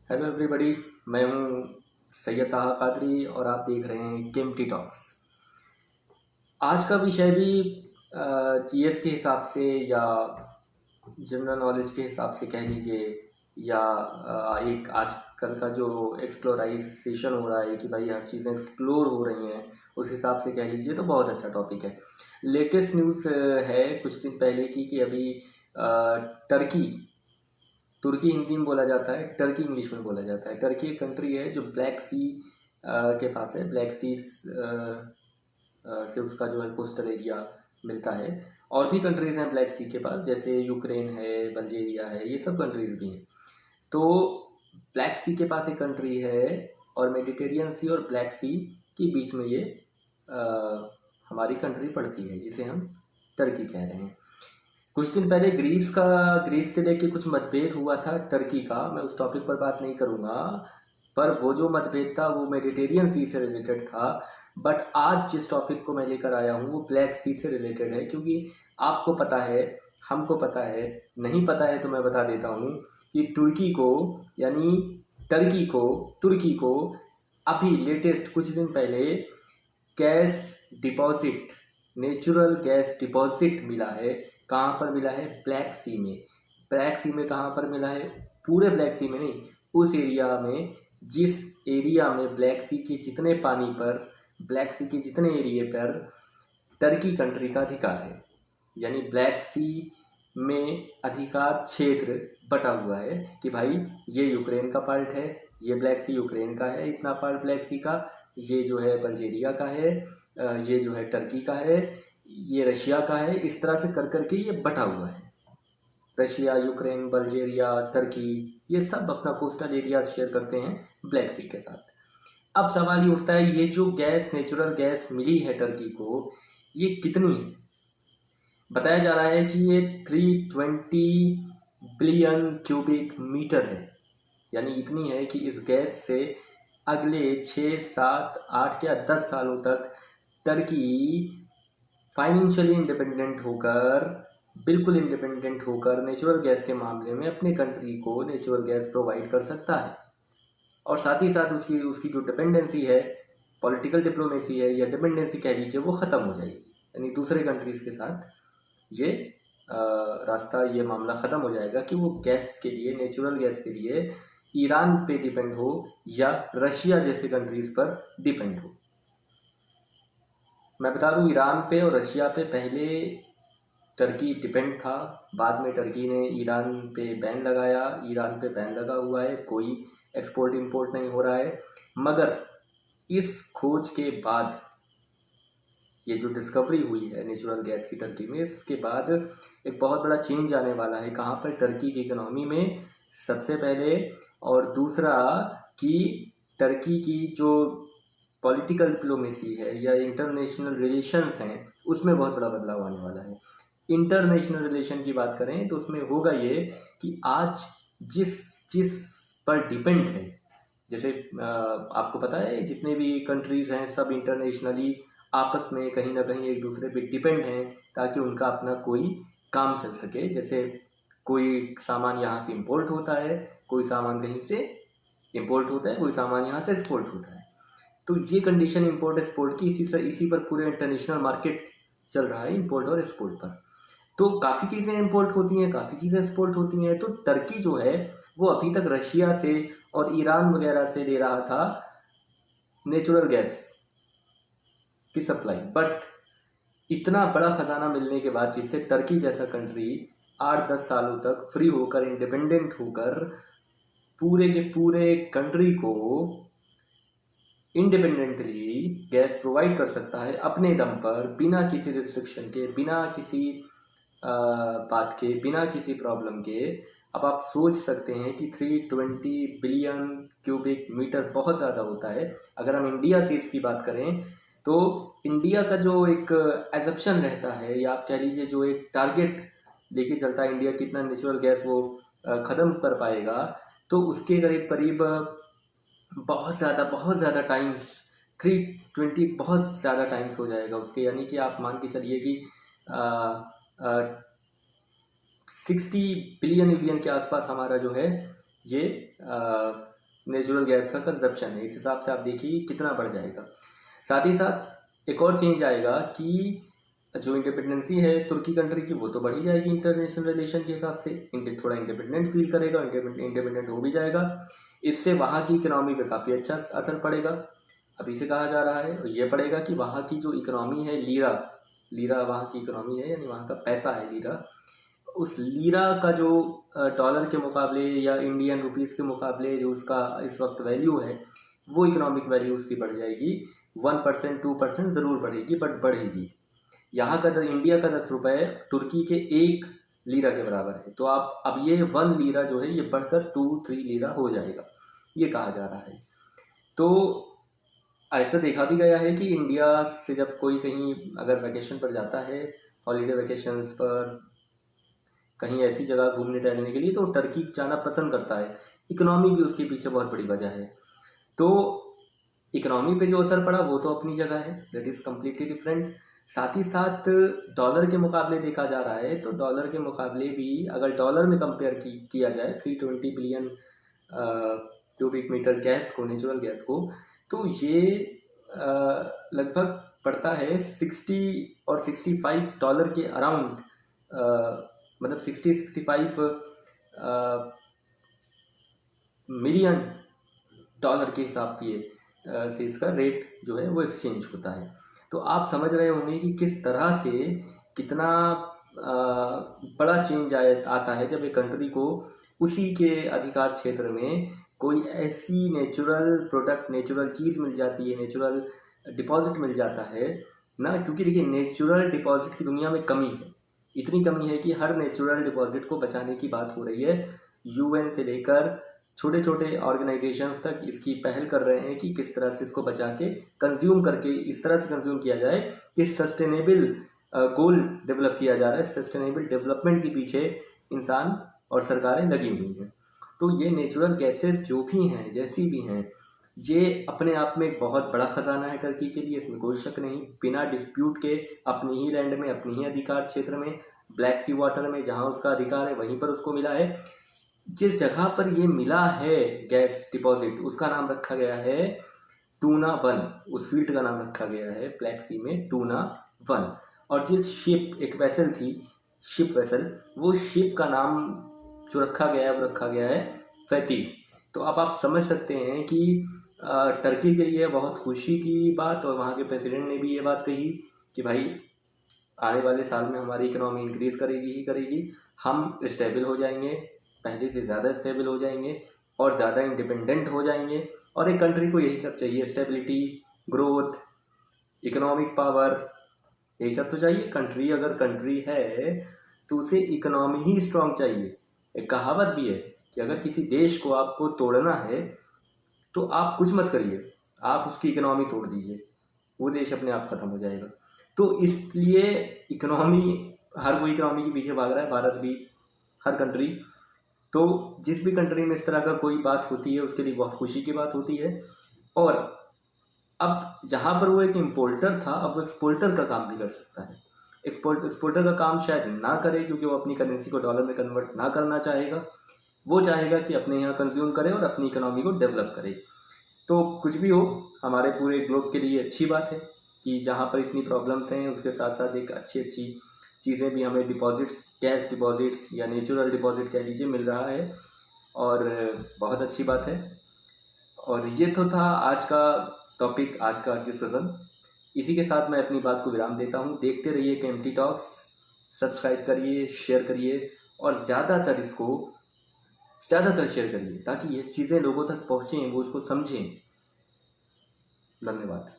Hello everybody. मैं हूं सैयद ताहा कादरी और आप देख रहे हैं केम्प्टी टॉक्स। आज का विषय भी जीएस के हिसाब से या जनरल नॉलेज के हिसाब से कह लीजिए, या एक आजकल का जो एक्सप्लोराइजेशन हो रहा है कि भाई हर चीज़ें एक्सप्लोर हो रही हैं, उस हिसाब से कह लीजिए तो बहुत अच्छा टॉपिक है। लेटेस्ट न्यूज़ है कुछ दिन पहले की कि अभी टर्की, तुर्की हिंदी में बोला जाता है, टर्की इंग्लिश में बोला जाता है। टर्की एक कंट्री है जो ब्लैक सी के पास है। ब्लैक सी से उसका जो है कोस्टल एरिया मिलता है। और भी कंट्रीज़ हैं ब्लैक सी के पास, जैसे यूक्रेन है, बल्गेरिया है, ये सब कंट्रीज़ भी हैं। तो ब्लैक सी के पास एक कंट्री है और मेडिटेरियन सी और ब्लैक सी के बीच में ये हमारी कंट्री पड़ती है, जिसे हम टर्की कह रहे हैं। कुछ दिन पहले ग्रीस से लेके कुछ मतभेद हुआ था टर्की का। मैं उस टॉपिक पर बात नहीं करूँगा, पर वो जो मतभेद था वो मेडिटेरियन सी से रिलेटेड था। बट आज जिस टॉपिक को मैं लेकर आया हूँ वो ब्लैक सी से रिलेटेड है, क्योंकि आपको पता है, हमको पता है, नहीं पता है तो मैं बता देता हूँ कि तुर्की को, यानी तुर्की को अभी लेटेस्ट कुछ दिन पहले gas deposit, natural gas deposit मिला है। कहाँ पर मिला है? ब्लैक सी में। ब्लैक सी में कहाँ पर मिला है? पूरे ब्लैक सी में नहीं, उस एरिया में, जिस एरिया में ब्लैक सी के जितने पानी पर, ब्लैक सी के जितने एरिए पर टर्की कंट्री का अधिकार है। यानी ब्लैक सी में अधिकार क्षेत्र बटा हुआ है कि भाई ये यूक्रेन का पार्ट है, ये ब्लैक सी यूक्रेन का है, इतना पार्ट ब्लैक सी का, ये जो है बल्गेरिया का है, ये जो है टर्की का है, ये रशिया का है। इस तरह से कर करके ये बटा हुआ है। रशिया, यूक्रेन, बल्गेरिया, टर्की, ये सब अपना कोस्टल एरिया शेयर करते हैं ब्लैक सी के साथ। अब सवाल ये उठता है, ये जो गैस, नेचुरल गैस मिली है टर्की को, ये कितनी है? बताया जा रहा है कि ये 320 बिलियन क्यूबिक मीटर है। यानी इतनी है कि इस गैस से अगले 6, 7, 8 या 10 सालों तक टर्की फाइनेंशियली इंडिपेंडेंट होकर, बिल्कुल इंडिपेंडेंट होकर नेचुरल गैस के मामले में अपने कंट्री को नेचुरल गैस प्रोवाइड कर सकता है। और साथ ही साथ उसकी उसकी जो डिपेंडेंसी है, पॉलिटिकल डिप्लोमेसी है या डिपेंडेंसी कह लीजिए, वो ख़त्म हो जाएगी। यानी दूसरे कंट्रीज़ के साथ ये रास्ता, ये मामला ख़त्म हो जाएगा कि वो गैस के लिए, नेचुरल गैस के लिए ईरान पे डिपेंड हो या रशिया जैसे कंट्रीज़ पर डिपेंड हो। मैं बता दूं, ईरान पे और रशिया पे पहले टर्की डिपेंड था, बाद में टर्की ने ईरान पे बैन लगाया। ईरान पे बैन लगा हुआ है, कोई एक्सपोर्ट इंपोर्ट नहीं हो रहा है। मगर इस खोज के बाद, ये जो डिस्कवरी हुई है नेचुरल गैस की टर्की में, इसके बाद एक बहुत बड़ा चेंज आने वाला है। कहाँ पर? टर्की की इकोनॉमी में सबसे पहले, और दूसरा कि टर्की की जो पॉलिटिकल डिप्लोमेसी है या इंटरनेशनल रिलेशंस हैं, उसमें बहुत बड़ा बदलाव आने वाला है। इंटरनेशनल रिलेशन की बात करें तो उसमें होगा ये कि आज जिस जिस पर डिपेंड है, जैसे आपको पता है जितने भी कंट्रीज़ हैं सब इंटरनेशनली आपस में कहीं ना कहीं एक दूसरे पे डिपेंड हैं, ताकि उनका अपना कोई काम चल सके। जैसे कोई सामान यहाँ से इंपोर्ट होता है, कोई सामान कहीं से इंपोर्ट होता है, कोई सामान यहाँ से एक्सपोर्ट होता है। तो ये कंडीशन इंपोर्ट एक्सपोर्ट की इसी पर पूरे इंटरनेशनल मार्केट चल रहा है, इंपोर्ट और एक्सपोर्ट पर। तो काफ़ी चीज़ें इंपोर्ट होती हैं, काफ़ी चीज़ें एक्सपोर्ट होती हैं। तो टर्की जो है वो अभी तक रशिया से और ईरान वगैरह से ले रहा था नेचुरल गैस की सप्लाई। बट इतना बड़ा ख़जाना मिलने के बाद, जिससे टर्की जैसा कंट्री 8-10 सालों तक फ्री होकर, इंडिपेंडेंट होकर पूरे के पूरे कंट्री को इंडिपेंडेंटली गैस प्रोवाइड कर सकता है अपने दम पर, बिना किसी रिस्ट्रिक्शन के, बिना किसी बात के, बिना किसी प्रॉब्लम के। अब आप सोच सकते हैं कि 320 बिलियन क्यूबिक मीटर बहुत ज़्यादा होता है। अगर हम इंडिया से इसकी बात करें तो इंडिया का जो एक एजप्शन रहता है, या आप कह लीजिए जो एक टारगेट लेके चलता है इंडिया, कितना नेचुरल गैस वो ख़त्म कर पाएगा, तो उसके करीब करीब बहुत ज़्यादा टाइम्स, 320 बहुत ज़्यादा टाइम्स हो जाएगा उसके। यानी कि आप मान के चलिए कि 60 बिलियन के आसपास हमारा जो है ये नेचुरल गैस का कंजप्शन है। इस हिसाब से आप देखिए कितना बढ़ जाएगा। साथ ही साथ एक और चेंज आएगा कि जो इंडिपेंडेंसी है तुर्की कंट्री की वो तो बढ़ी जाएगी इंटरनेशनल रिलेशन के हिसाब से, थोड़ा इंडिपेंडेंट फील करेगा, इंडिपेंडेंट हो भी जाएगा। इससे वहाँ की इकोनॉमी पे काफ़ी अच्छा असर पड़ेगा। अभी से कहा जा रहा है, ये पड़ेगा कि वहाँ की जो इकोनॉमी है, लीरा वहाँ की इकोनॉमी है, यानी वहाँ का पैसा है लीरा, उस लीरा का जो डॉलर के मुकाबले या इंडियन रुपीस के मुकाबले जो उसका इस वक्त वैल्यू है, वो इकोनॉमिक वैल्यू उसकी बढ़ जाएगी। 1% 2% ज़रूर बढ़ेगी, बट बढ़ेगी। यहाँ का इंडिया का 10 रुपये तुर्की के 1 लीरा के बराबर है। तो आप अब ये 1 लीरा जो है ये बढ़कर 2-3 लीरा हो जाएगा, ये कहा जा रहा है। तो ऐसा देखा भी गया है कि इंडिया से जब कोई कहीं अगर वैकेशन पर जाता है, हॉलीडे वैकेशंस पर कहीं ऐसी जगह घूमने टहलने के लिए, तो टर्की जाना पसंद करता है। इकोनॉमी भी उसके पीछे बहुत बड़ी वजह है। तो इकोनॉमी पे जो असर पड़ा वो तो अपनी जगह है, दैट इज़ कम्प्लीटली डिफरेंट। साथ ही साथ डॉलर के मुकाबले देखा जा रहा है, तो डॉलर के मुकाबले भी अगर डॉलर में कंपेयर किया जाए 320 बिलियन क्यूबिक मीटर गैस को, नेचुरल गैस को, तो ये लगभग पड़ता है 60 और $65 के अराउंड, मतलब 60-65 मिलियन डॉलर के हिसाब से इसका रेट जो है वो एक्सचेंज होता है। तो आप समझ रहे होंगे कि किस तरह से कितना बड़ा चेंज आता है जब एक कंट्री को उसी के अधिकार क्षेत्र में कोई ऐसी नेचुरल प्रोडक्ट, नेचुरल चीज़ मिल जाती है, नेचुरल डिपॉजिट मिल जाता है ना। क्योंकि देखिए नेचुरल डिपॉजिट की दुनिया में कमी है, इतनी कमी है कि हर नेचुरल डिपॉजिट को बचाने की बात हो रही है। यूएन से लेकर छोटे छोटे ऑर्गेनाइजेशंस तक इसकी पहल कर रहे हैं कि किस तरह से इसको बचा के कंज्यूम करके इस तरह से कंज्यूम किया जाए कि सस्टेनेबल गोल डेवलप किया जा रहा है। सस्टेनेबल डेवलपमेंट के पीछे इंसान और सरकारें लगी हुई हैं। तो ये नेचुरल गैसेस जो भी हैं, जैसी भी हैं, ये अपने आप में एक बहुत बड़ा ख़जाना है टर्की के लिए, इसमें कोई शक नहीं। बिना डिस्प्यूट के अपनी ही लैंड में, अपनी ही अधिकार क्षेत्र में, ब्लैक सी वाटर में जहाँ उसका अधिकार है वहीं पर उसको मिला है। जिस जगह पर ये मिला है गैस डिपॉजिट, उसका नाम रखा गया है टूना 1, उस फील्ड का नाम रखा गया है ब्लैक सी में टूना 1। और जिस शिप, एक वेसल थी, शिप वेसल, वो शिप का नाम जो रखा गया है वो रखा गया है फैतीह। तो अब आप समझ सकते हैं कि टर्की के लिए बहुत खुशी की बात, और वहाँ के प्रेसिडेंट ने भी ये बात कही कि भाई आने वाले साल में हमारी इकोनॉमी इंक्रीज़ करेगी ही करेगी, हम स्टेबल हो जाएंगे, पहले से ज़्यादा स्टेबल हो जाएंगे और ज़्यादा इंडिपेंडेंट हो जाएंगे। और एक कंट्री को यही सब चाहिए, स्टेबिलिटी, ग्रोथ, इकोनॉमिक पावर, यही सब तो चाहिए। कंट्री अगर कंट्री है तो उसे इकोनॉमी ही स्ट्रांग चाहिए। एक कहावत भी है कि अगर किसी देश को आपको तोड़ना है तो आप कुछ मत करिए, आप उसकी इकोनॉमी तोड़ दीजिए, वो देश अपने आप ख़त्म हो जाएगा। तो इसलिए इकोनॉमी, हर कोई इकोनॉमी के पीछे भाग रहा है, भारत भी, हर कंट्री। तो जिस भी कंट्री में इस तरह का कोई बात होती है उसके लिए बहुत खुशी की बात होती है। और अब जहाँ पर वो एक इम्पोर्टर था, अब वो एक्सपोर्टर का काम भी कर सकता है। एक्सपोर्टर का काम शायद ना करे क्योंकि वो अपनी करेंसी को डॉलर में कन्वर्ट ना करना चाहेगा, वो चाहेगा कि अपने यहाँ कंज्यूम करे और अपनी इकोनॉमी को डेवलप करे। तो कुछ भी हो, हमारे पूरे ग्लोब के लिए अच्छी बात है कि जहाँ पर इतनी प्रॉब्लम्स हैं उसके साथ साथ एक अच्छी चीज़ें भी हमें डिपॉजिट्स, कैश डिपॉजिट्स या नेचुरल डिपॉजिट कह लीजिए, मिल रहा है, और बहुत अच्छी बात है। और ये तो था आज का टॉपिक, आज का डिस्कशन। इसी के साथ मैं अपनी बात को विराम देता हूँ। देखते रहिए केएमटी टॉक्स, सब्सक्राइब करिए, शेयर करिए, और ज़्यादातर शेयर करिए ताकि ये चीज़ें लोगों तक पहुँचें, वो उसको समझें। धन्यवाद।